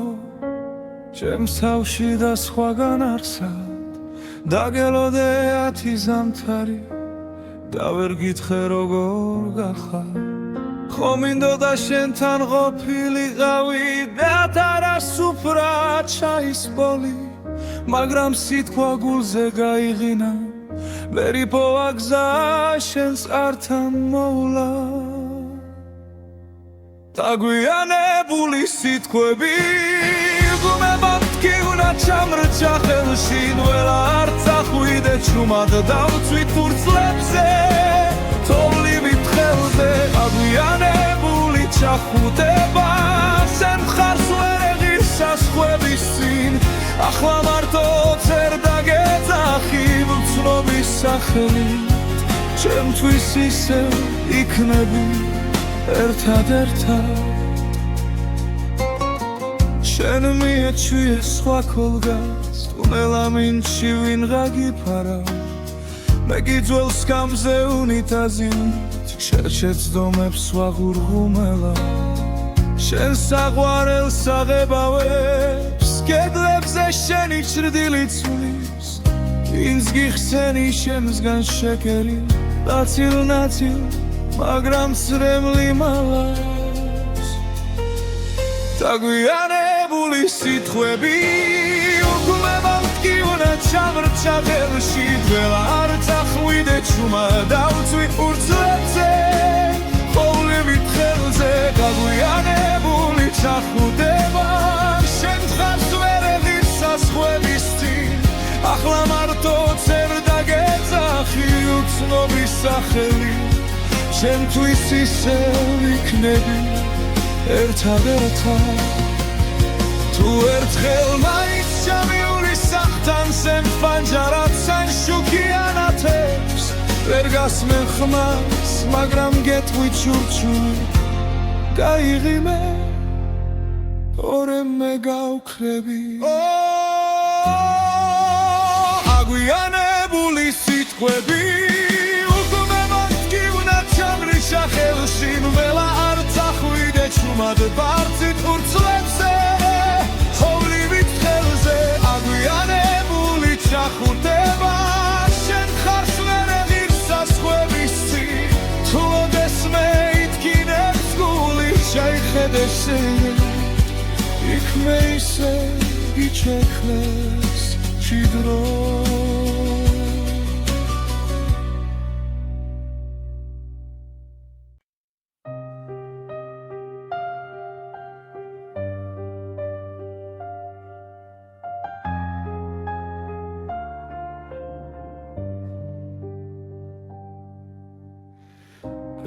ჩემს თავში და სხვაგან არსად დაგელოდე 10 ზამთარი და ვერ გითხრე როგორ გახარ ხო მინდოდა შენთან ყოფილიყავი და თარას უფრა ჩაის ბოლი მაგრამ სიტყვა გულზე გაიღინა ვერ იპოვა გზა შენს ართან მოვლა დაგვიანებული სიტყვები გუმებად კი უნდა ჩამრჩა ხელში ნველა არ წახვიდე ჩუმად დავწვით ფურცლებზე თოვლივით ხელზე დაგვიანებული ჩახუტება სენ მხარს ვერ ეღირს სასხვების წინ ახლა მარტო წერ დაგეძახი ვცნობის სახელით ჩემთვის ისევ იქნები ერთად შენ მიეჩვიე სხვა ქოლგას ტუნელა მინჩი ვინღა გიფარა მე გიძველს გამზე უნიტაზით შერჩეცდომებს ვაღურღუმელა შენ საყვარელს აღებავებს კედლებზე შენი ჭრდილი ცვლის ვინც გიხსენი შემსგან შეკერი ნაცილ-ნაცილ მაგრამ წრემლი მალავს დაგვიანებული სიტყვები უკვე მომტკივნა ჩამრჩა ხელში დველა არ წახვიდე ჩუმა დავწვი ფურცლებზე ხოვლივით ხელზე დაგვიანებული ჩახუდება შენ თხარს ვერ ეღირს საზღვების წინ ახლა მარტო წერ დაგეძახი უცნობი სახელი შენთვის ისევ იქნები ერთად თუ ერთხელ მაინც ჩამიული სახთან სენ ფანჯარად სან შუქიანათებს ვერ გასმენ ხმას მაგრამ გეტყვი ჩურჩული გაიღიმე ორემ მე გავქრები აგვიანებული სიტყვები ხელში ნველა არ წახვიდე ჩუმად ბարձით ფურცლებზე ხოვლივით ხელზე აგვიანებული ჩახურდება შენ ხარს ვერ ეღირს საზღვების წინ თუ ოდესმე ითქინებს გული შეიხედე შენ იქ მე ისე იჩექლეს ჭიდრო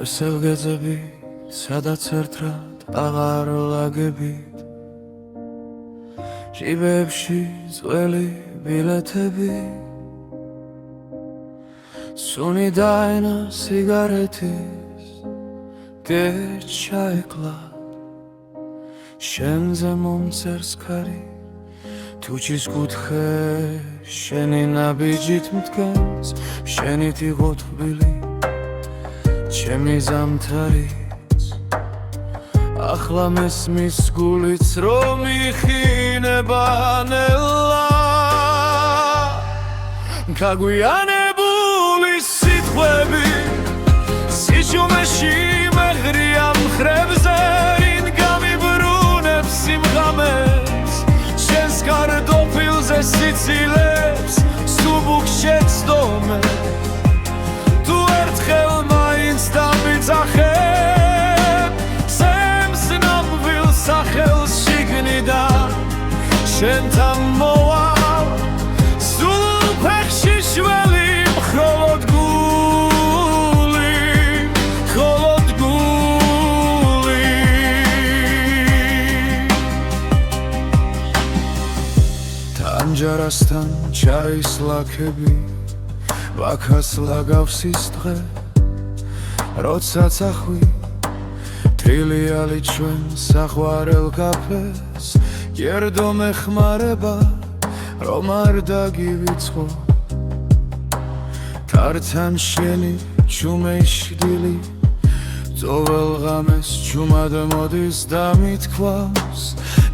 სელგეძები სადაც ერთად აღარ ლაგებით ჟიბებში ძველი ბილეთები სუნი დაენა სიგარეთის გეჩაეკლა შენზე მომწერს ქარი თუჩის კუთხე შენი ნაბიჯით მდგას შენით იყო თბილი ჩემი ზამთარიც ახლა მესმის გულიც რომ იხინება ნელა გაგვიანებული სიტყვები სიჩუმეში მეღრია მხრებზე რინ გამიბრუნებს სიმღამეს შენს კარტოფილზე სიცილებს სუბუქ შეცდომე თუ ერთხელ დამიძახებ სემს ნამვილ სახელს შიგნიდან შენთან მოვალ სულ ფეხში შველი მხოლოდ გული თანჯარასთან ჩაის ლაქები ვაქას ლაგავს ის დღე როცა წახვი თრილიალი ჩვენ საყვარელ კაფეს გერდო მეხმარება რომ არ დაგივიწყო თართან შენი ჩუმეშდილი ძოվել ღამეს ჩუმად მოდის და მithქვავს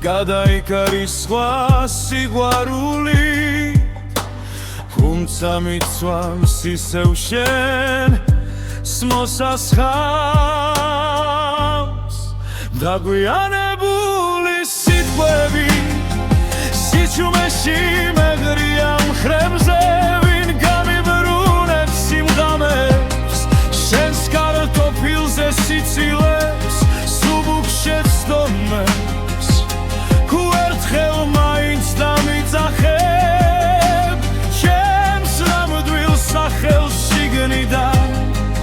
გადაიკარის სხვა სიყვარული თუმცა მიცვამს ისევ შენ მოსასხამს დაგვიანებული სიტყვები სიჩუმეში მეღრია მხრებზე ვინ გამიბრუნებს სიმღამებს შენს კარტოფილზე სიცილე